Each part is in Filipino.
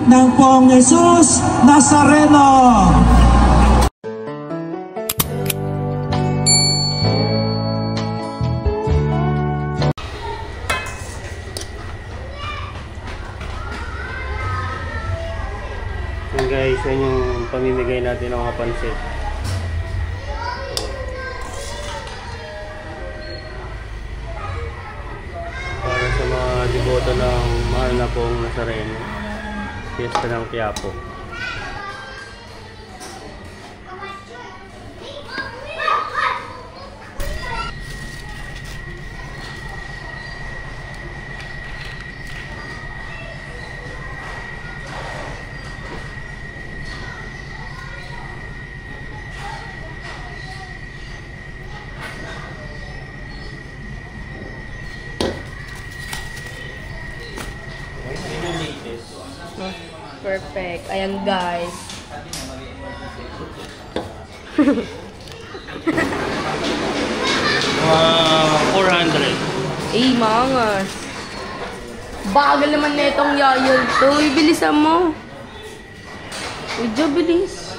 ng Pong Jesus Nazareno. So guys, yan yung pamimigay natin ng mga pansit. Para sa mga deboto ng mahal na Pong Nazareno, Fiesta ng Quiapo. Perfect. Ayan guys. 400. Mangas. Bagal naman na itong yayol to. Bilisan mo. Medyo bilis.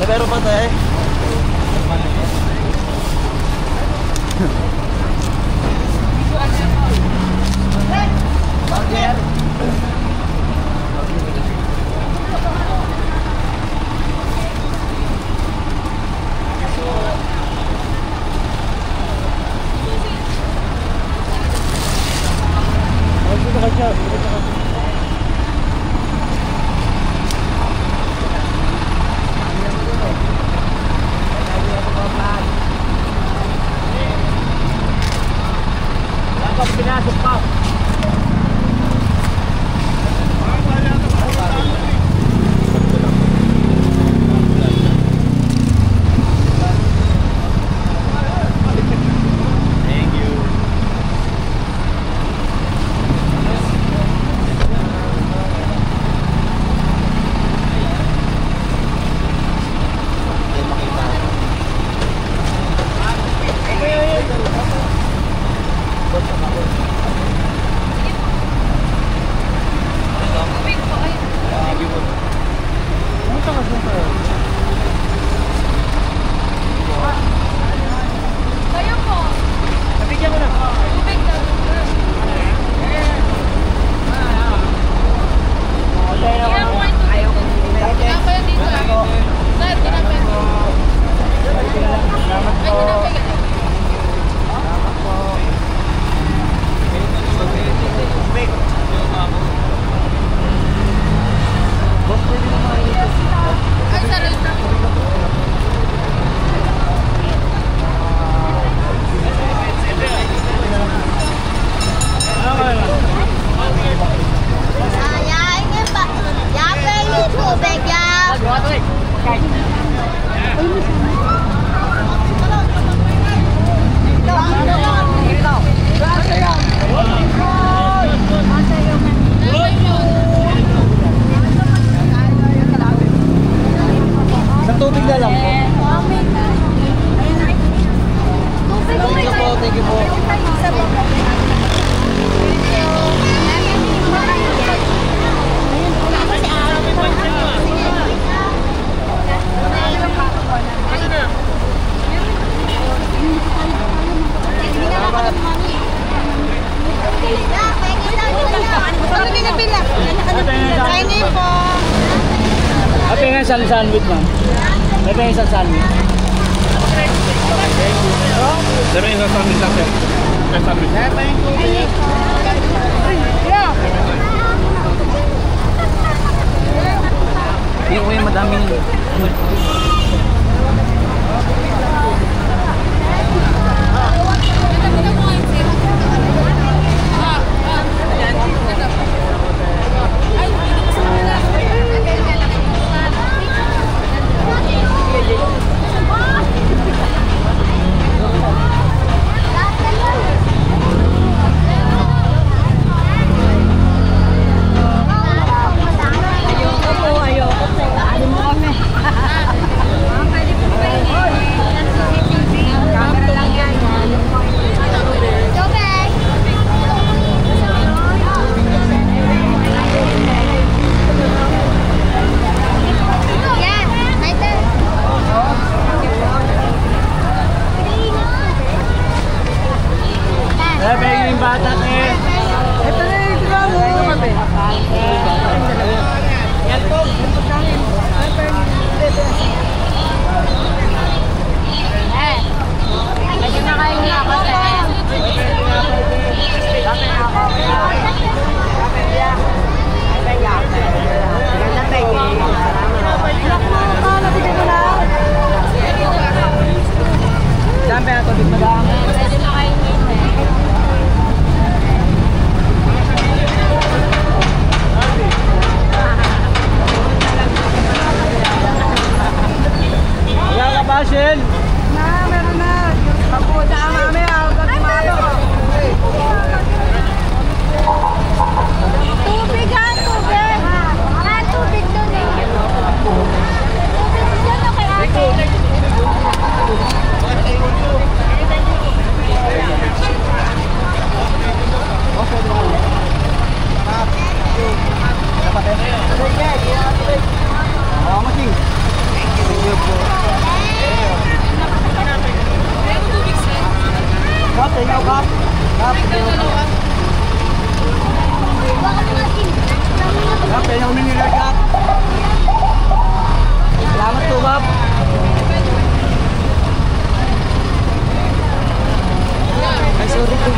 Pero pa tayo. Kayo po. Nabigyan ko na. Tubig daw. Kaya po kayo tubig. Kaya po yan dito. Sir, tinapay ko. Ay, tinapay ka. Ay, sorry. Sa tubig na lang po. Thank you po. Ate nga isang sandwich, ma'am. Ate nga isang sandwich. Dami isang sandwich natin. Isang sandwich. Hindi ko yung madaming. Yung bata eh. Ito na yung siguro. Yan po. Lagi na kayo nga ako. Dami ang tubig madami. Lagi na kayo Wala ka ba, Shell? Meron na. Pagpunta ka mamaya. Tubig ha, tubig. Tubig doon eh. Tubig doon o kay ate. Salamat po, Bob. Ay, sorry po.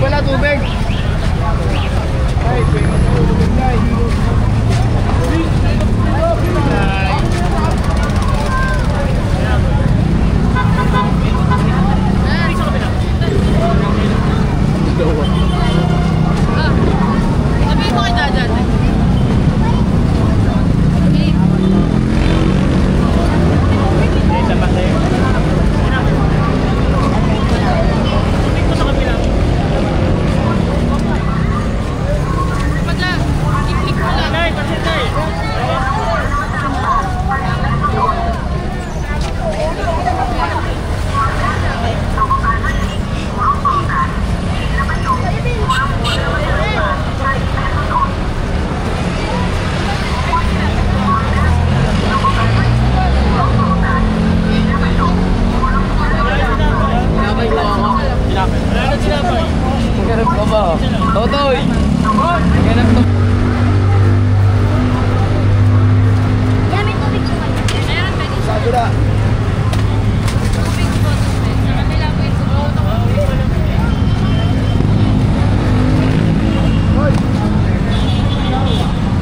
Wala tubig. Sabi mo kay Dadan. Totoy! Yan, may tubig sa kanya. Meron ba dito? Sagura! Tubig po. Sa kabila po yung tubig.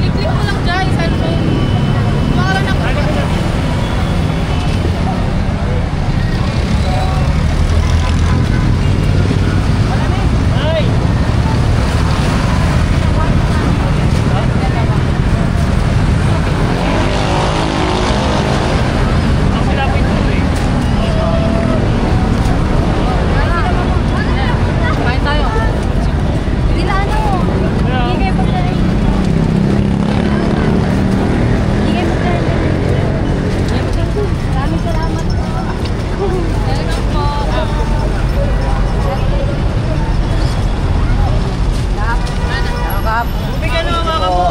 Klik-klik mo lang dyan, cellphone. Baka lang ako. Kain tayo. Sila ano? Hindi kayo pagkain. Hindi kayo pagkain. Maraming salamat po. Welcome po. Bigyan mo mga kapo!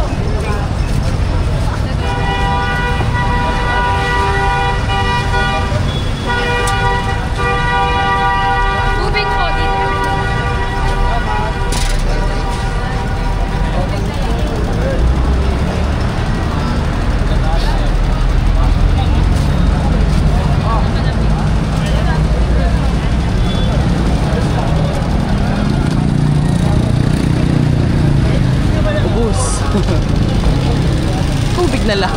Tubig po dito. Ubus! Tubig na lang.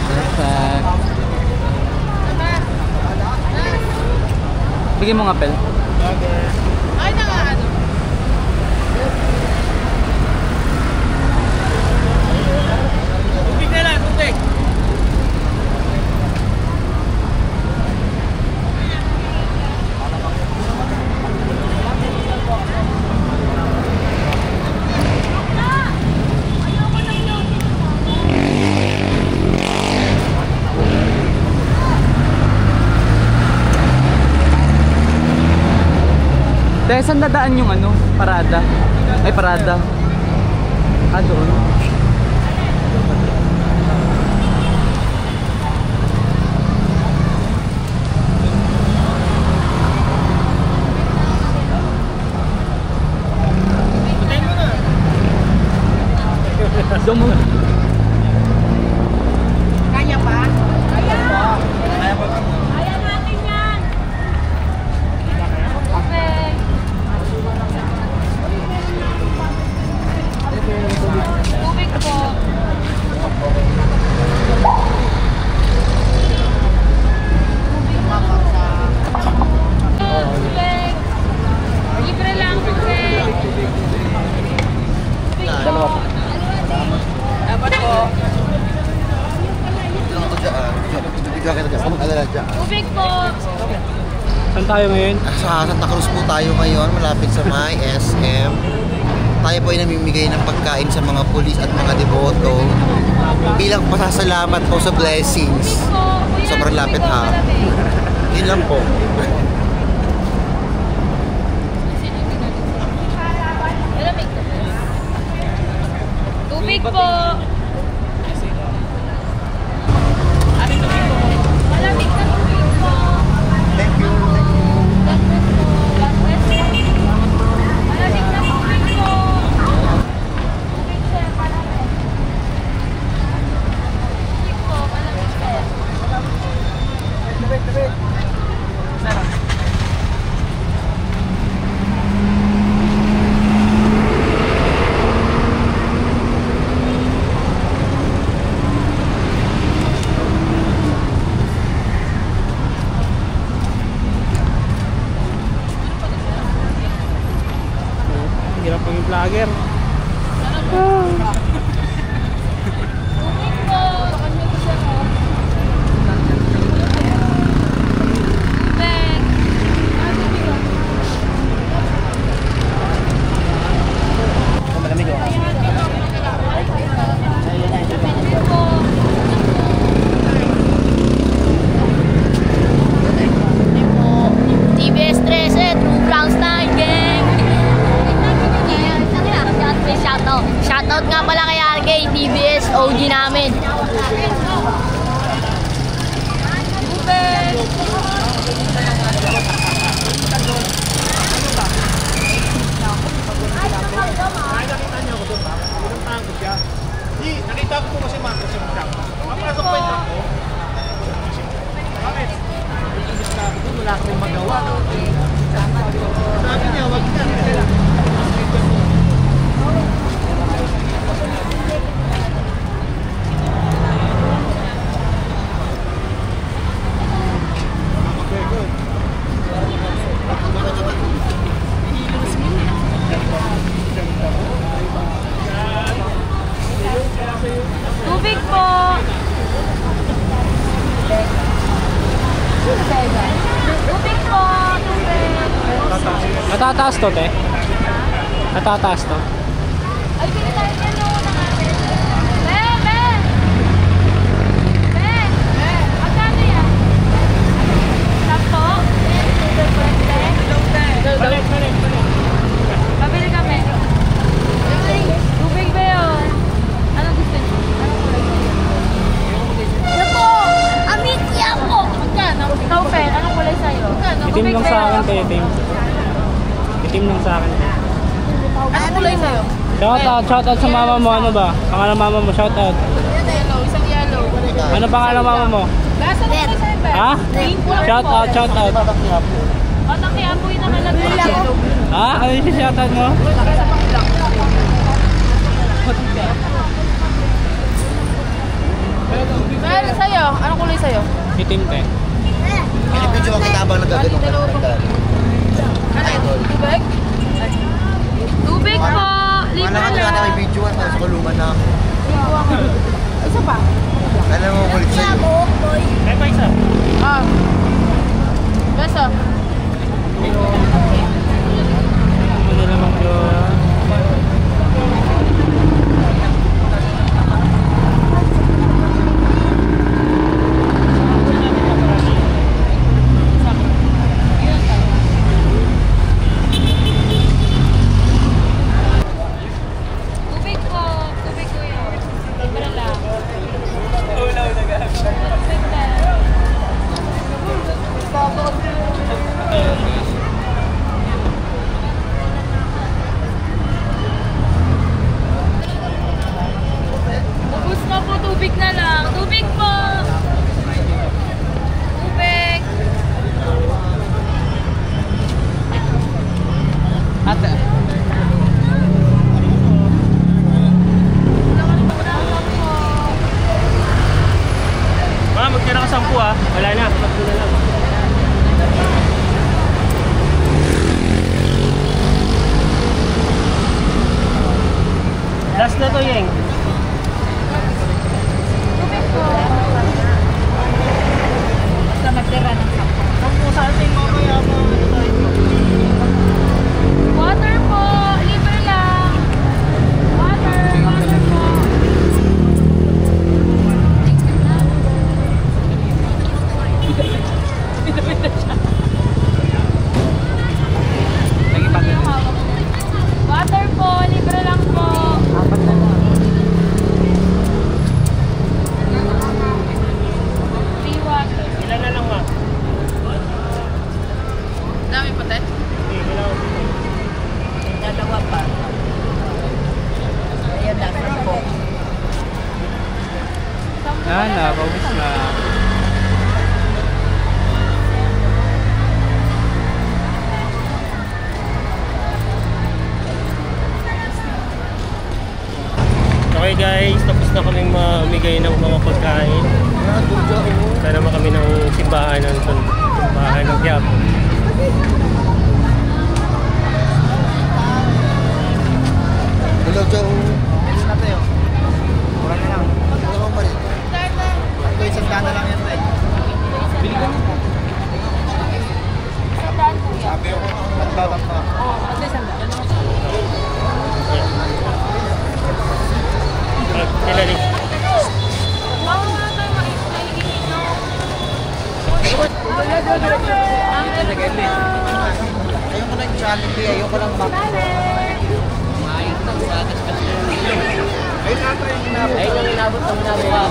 Perfect. Bigyan mo ng apel. Ay, na nga ano. Tubig na lang, tubig! Dahil saan dadaan yung ano? Parada? Ay, parada. Ah, doon. Doon mo. Kaya pa? Kaya natin yan. Okay. Tubig po. Tubig. Libre lang tubig. Dalawa po. Dapat po. Tubig po. Saan tayo ngayon? Sa Santa Cruz po tayo ngayon, malapit sa may SM. Tayo po ay namimigay ng pagkain sa mga pulis at mga deboto bilang pasasalamat po sa blessings. Sobrang lapit ha. Yun lang po. Tubig po. Malamig na tubig po. Thank you. Malamig na tubig po. Tubig sir, malamig. Tubig po, malamig sir. aka TBS OG namin. Tubig! Nakita ko po kasi Marcos yung truck. Papasok pa yung truck ko. Bakit? Wala akong magawa. Sabi niya, wag na. Tubig po! Tubig po! Tubig! Natataas to, te? Natataas to? Ay, pinitayin niya noon ng atin. Be! Be! Be! Magkano yan? Sampo? Balik. Pabili kami. Tubig ba yun? Anong gusto niyo? Anong kulay niyo? Yan po! Amit yan po! Magkano? Ikaw, Pen, anong kulay sa'yo? Itim lang sa akin, te. Itim lang sa akin. Anong kulay sa'yo? Shoutout sa mama mo. Ano ba? Pangalan mama mo, shoutout. Yellow, isang yellow. Ano pangalan mama mo? Lasa na kulay sa'yo, Ben? Ha? Green po. Shoutout. Batang kaya po yung nakalagay. Yellow. Ha? Ano yung shoutout mo? Ben, sa'yo? Anong kulay sa'yo? Itim, te. Pinipidyo ang kitabang nagagano ka. Ano? Tubig? Tubig po! Libre Wala ka na lang. may video para sa kulungan na ako. Isa pa? Alam mo, kulit sa'yo. May pa isa. Ah. Beso. Ano naman yun? Tubig po. Tubig ko yun. Libre lang. Ubus na po. Tubig na lang. Tubig po. Tubig. Ate. Magtira ka 10 ah. Wala na. Tatlo na lang. Last na to, Yeng. Tubig po. Basta magtira ng 10. Sa ating mamaya mo. Water po. Libre lang. Water po. Water po. Libre lang po. Free water. Ilan na lang, ma? Dami po, Ted? Dalawa pa. Ayan na, po. Paubos na. Okay guys, tapos na kaming mamigay ng mga pagkain. Kaya naman kami ng simbahan ng Quiapo. Hello, Joe. Hello na tayo. Mura na lang. Ano bang mali? Ito isang dana lang yan, Tay. Bili ka nito. Sabi ako, magbabak pa. Oo, at least ang daan. Kilali. Bawal na tayo maiingin, no? Ayoko lang Jollibee, ayoko lang Mac. Bye! Ayoko lang Sagas kasi. Ayun ata yung inabot. Ayun yung inabot ng ginagawa.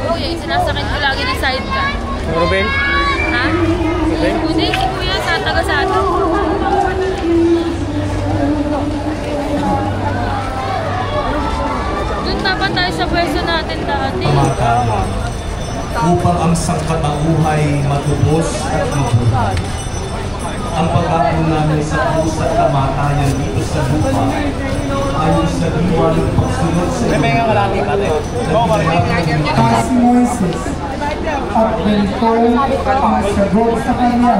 Kuya, yung sinasakit ko lagi ng sidecar. Ruben? Ha? Hindi, si Kuya sa taga sa atin. Doon dapat tayo sa pwesto natin dati. Upang ang sangkatauhay matubos at mabuhay. Ang pag-ako namin sa krus at kamatayan dito sa lupa ayon sa diwa ng pagsunod sa Si Moises at ganito ang sagot sa kanya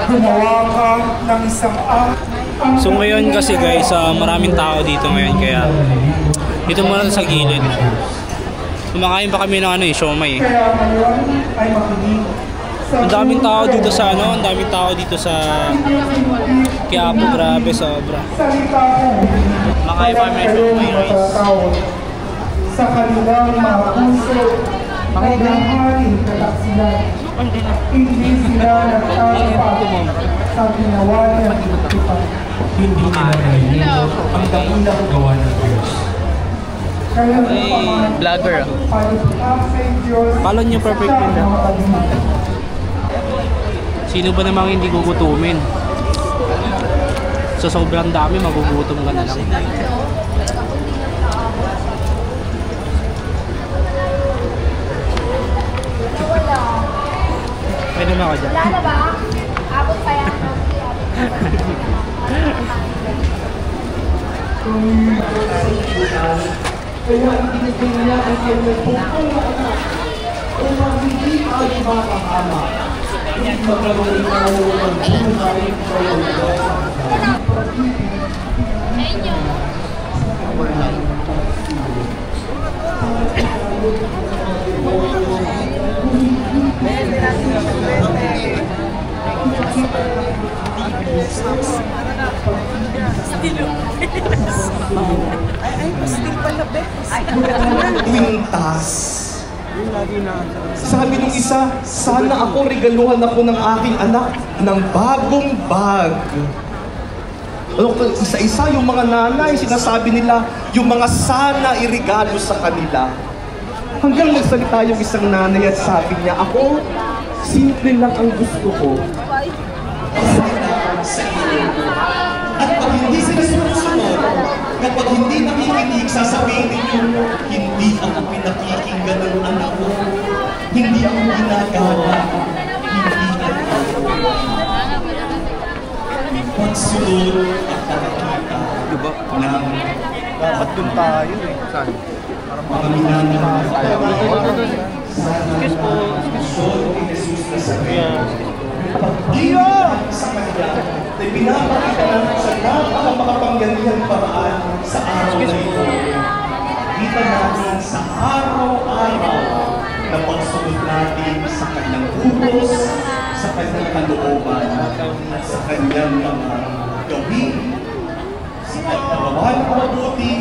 hinawakan ng isang So ngayon kasi guys, maraming tao dito ngayon kaya dito muna sa gilid. Kumakain pa kami ng siomay. kaya ngayon ay makinig sa Ang daming tao dito sa ang daming tao dito sa Quiapo, grabe sobra. salita ko. Makain pa kami ng siomay guys. Matatawag sa kanilang mga puso ay naharing kataksilan. Hindi sila nagtatapat sa ginawa niya ipag. hindi nila nalilito ang dakilang gawa ng Diyos. Kaya Vlogger. Diyos Follow niyo perfect sa nila. mga pag-ibig. Sino ba namang hindi gugutumin? Sa sobrang dami, magugutom ka na lang. Pwede na ako dyan. Wala ba? Abot pa yan. Kaya ibinigay niya ang kanyang bukong na anak upang hindi ay makakama. Hindi magkaroon ikaw ng buhay sa Kwintas. Sabi nung isa, sana ako regaluhan ako ng aking anak ng bagong bag. Ano, isa-isa yung mga nanay, sinasabi nila, yung mga sana irigalo sa kanila. Hanggang nagsalita yung isang nanay at sabi niya, ako, simple lang ang gusto ko. Sa inyo. At pag hindi sila sumusunod, kapag hindi nakikinig, sasabihin ninyo, hindi ako pinakikinggan ng anak ko. Hindi ako ginagala. Hindi ako. Pagsunod at nakakita ng Dapat dun tayo eh. Saan? mga minamahal sana Lord ni Jesus na sa pagdiwa sa Kanya na pinapakita natin sa napakamakapangyarihang paraan sa araw na ito. Kita natin sa araw-araw na pagsunod natin sa Kanyang utos, sa Kanyang kalooban, at sa Kanyang mga gawin. Sa pagpagawa ng mabuti,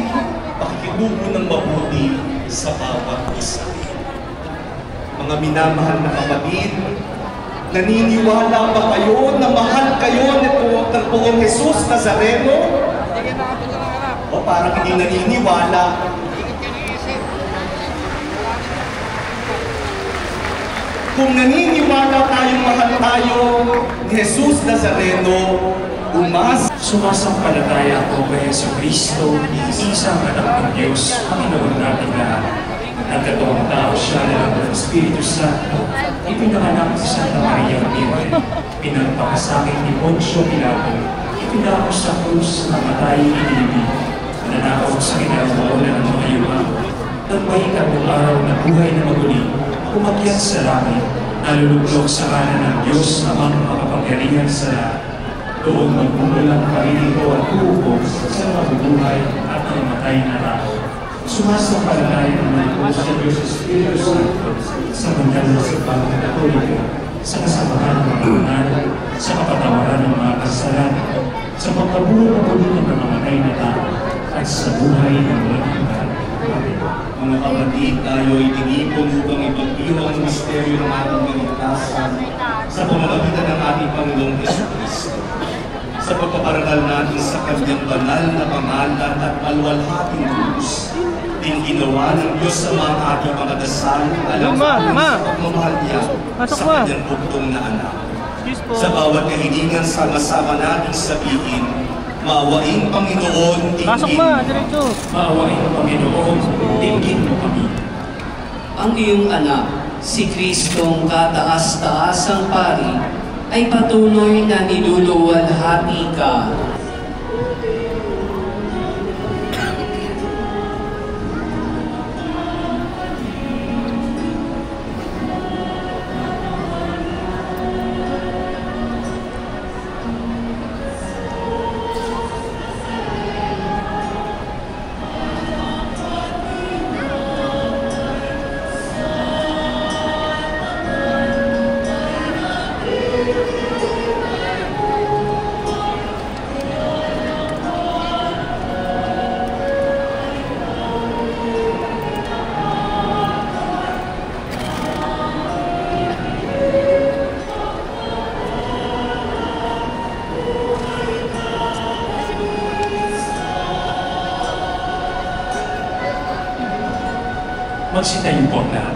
pakikitubo ng mabuti sa bawat isa. Mga minamahal na kapatid, naniniwala ba kayo na mahal kayo ng Poong Jesus Nazareno? O parang hindi naniniwala? Kung naniniwala tayong mahal tayo ni Jesus Nazareno, sumasampalataya ako kay Jesucristo, isang anak ng Diyos, Panginoon natin lahat. Nagkatoong tao siya na ng Espiritu Santo, ipinanganak si Santa Maria Virgen, pinagpakasakit ni Poncio Pilato, ipinako sa krus, namatay, inilibig, nanakaw sa kinaroonan ng mga yuha, nagpahikan araw na buhay na maguli, umakyat sa langit, naluluklok sa kanan ng Diyos amang makapangyarihan sa lahat. Doon magmumulang paririto at tubo sa mabubuhay at namatay na tao. Sumasampalataya naman po sa Diyos Espiritu Santo sa banal na simbahang Katoliko, sa kasamahan ng mga banal, sa kapatawaran ng mga kasalanan, sa pagkabuo ng muli ng namatay na tao, at sa buhay ng walang hanggan. Mga kapatid, tayo ay tinipon upang ipag-iwan ang misteryo ng ating kaligtasan sa pamamagitan ng ating Panginoong Jesucristo. Sa pagpaparangal natin sa kanyang banal na pangalan at malwalhating krus, din ginawa ng Diyos sa mga ating mga dasal alam sa pagmamahal niya sa kanyang bugtong na anak. Sa bawat kahilingan sama-sama natin sabihin, maawaing Panginoon, tingin mo. Maawaing Panginoon, tingin mo kami. Ang iyong anak, si Kristong kataas-taasang pari, ay patuloy na niluluwalhati ka. Magsitayo po na.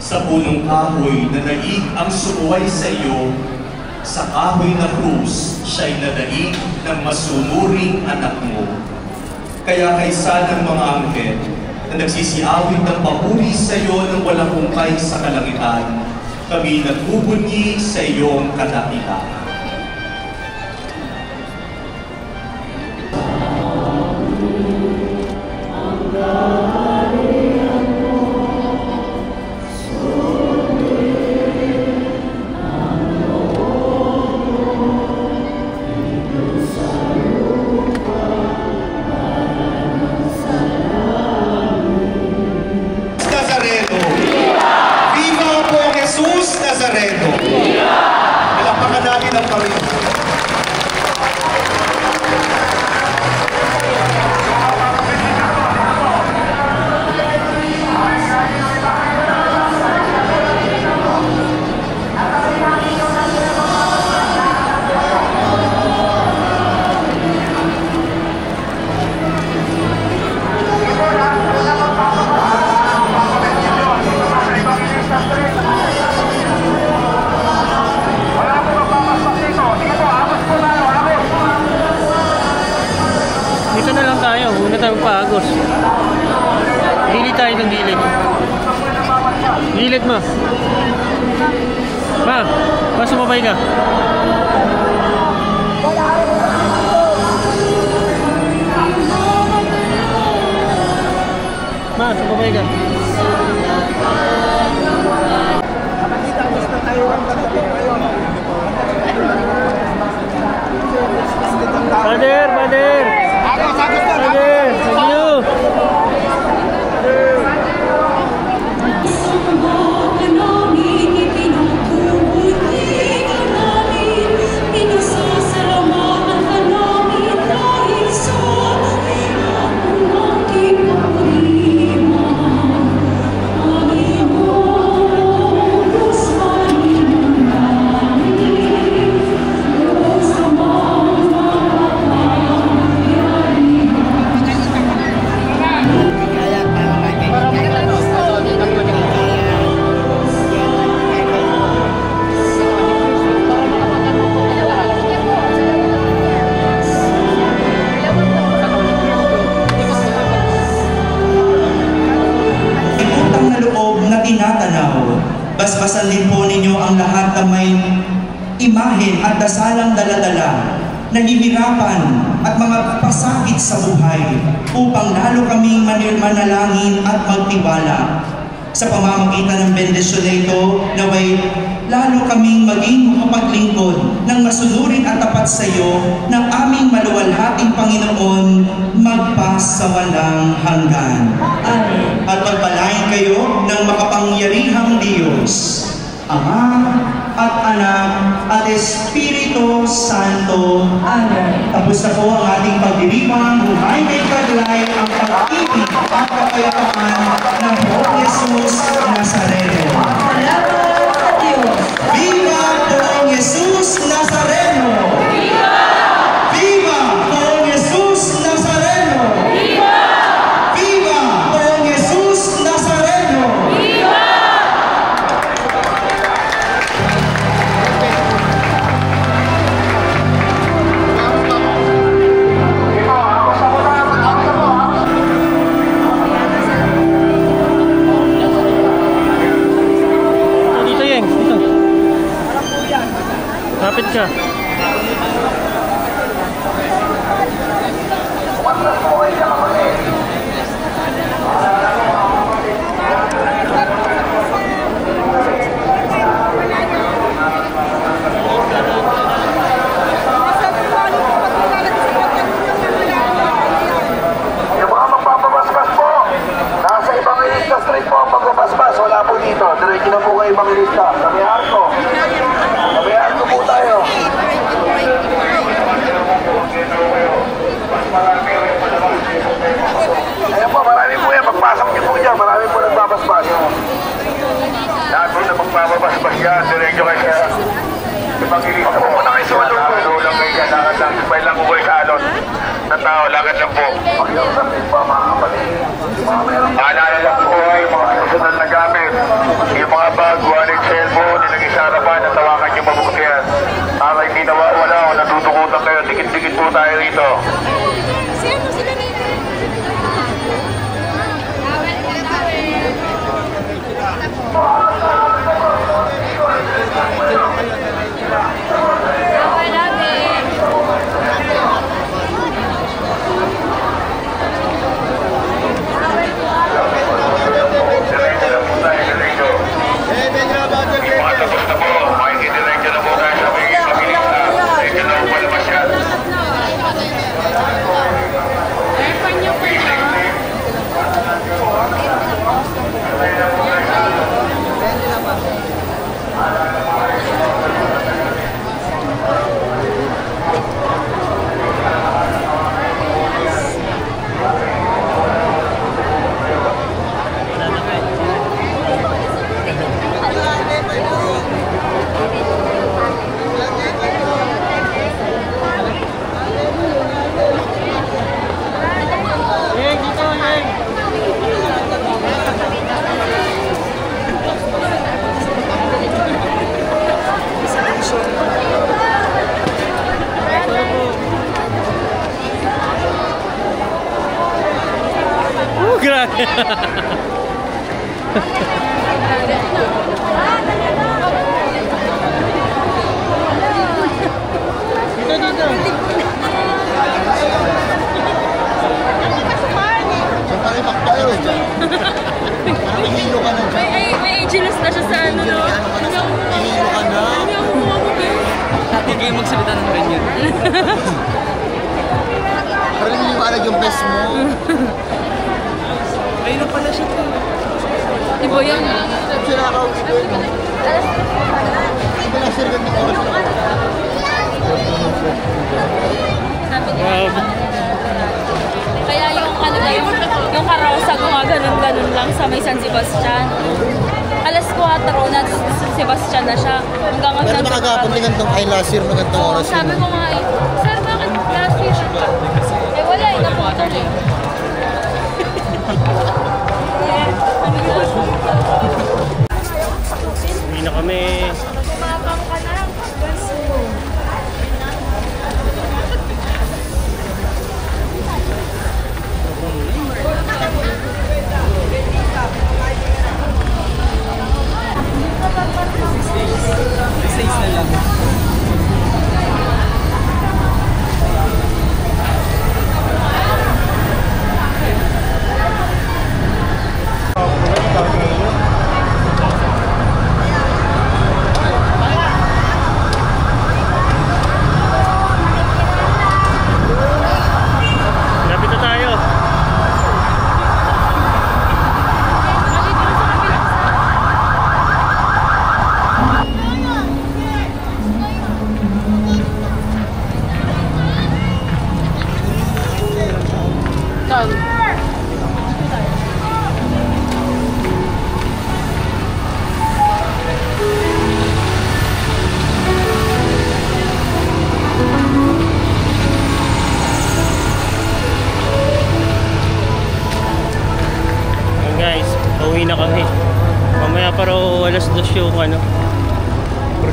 Sa punong kahoy na naig ang sumuway sa iyo, sa kahoy na krus, siya'y nadaig ng masunuring anak mo. Kaya kaysa ng mga anghel na nagsisiawit ng papuri sa iyo ng walang hungkay sa kalangitan, kami nagbubunyi sa iyong kadakilaan. Agos. Gilid tayo ng gilid. Gilid mo. Ma, sumabay ka. Ma, sumabay ka. Father, Father. Father, thank you. Basbasan din po ninyo ang lahat ng may imahen at dasalang daladala, nahihirapan at mga pasakit sa buhay upang lalo kaming manalangin at magtiwala. Sa pamamagitan ng bendisyon na ito, naway lalo kaming maging makapaglingkod ng masunurin at tapat sa iyo ng aming maluwalhating Panginoon magpasawalang hanggan. Amen. At pagpalain kayo ng makapangyarihang Diyos, Ama at Anak at at Espiritu Santo. Amen. Tapos na po ang ating pagdiriwang, buhay may taglay ang pag-ibig at kapayapaan ng Poong Jesus Nazareno. Salamat sa Diyos. Viva Poong Jesus Nazareno! Viva! Viva Poong Jesus Nazareno! Viva! Viva Poong Jesus Nazareno! Viva! Dito Yeng, dito. Kapit ka. Yung mga magpapabasbas po, nasa Evangelista Street po ang magbabasbas. Wala po dito. Diretso na po kayo Evangelista. Sabihan ko. Sabihan ko po tayo. Ayan po, marami po yan. Pagpasok niyo po dyan, marami po nagbabasbas. Lahat po na magpapabasbas yan. Diretso kayo sa Evangelista po. Muna kayo sa malulog lang kayo dyan. Lakad lang. Sabay lang po kayo sa alon. Na tao, lakad lang po. Pakiusapin po mga kapatid. Maalala lang po ay mga susunod na gamit. Yung mga bag, wallet, cellphone, nilagay sa harapan, natawakan yung mabuti yan. Para hindi nawawala o natutukutan kayo, dikit-dikit po tayo rito. Grabe. May ageless na siya sa ano, no? Hihilo ka na. Hindi kayo magsalita ng ganyan. Pero hindi mo alag yung best mo. Ayun na pala siya. Ibo yan. Sila ka. Iba lang sir ganito oras na. Kaya yung ano na yung karosa gumaganon-ganon lang sa may San Sebastian. Alas 4 na San Sebastian na siya. Hanggang Pero nakagapon din ganitong ay last year na ganitong oras. sabi ko nga eh, sir bakit last year? Eh wala eh, naputol eh. Hindi na kami.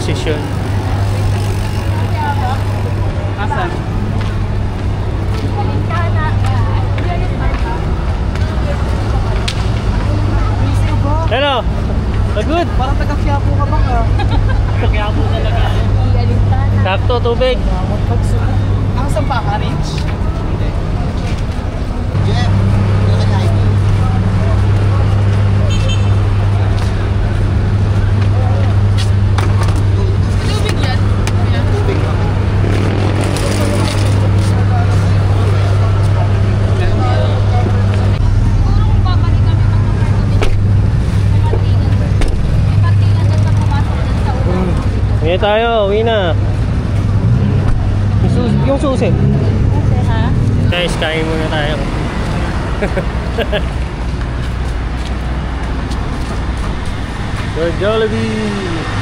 posisyon. Asan? Hello! Good! Parang taga-Quiapo ka ba ka? Quiapo talaga. Sakto, tubig. Ang Sampaka Ridge? Jeff, Uwi tayo, uwi na. Yung susi. Ha? Guys, kain muna tayo. Good Jollibee!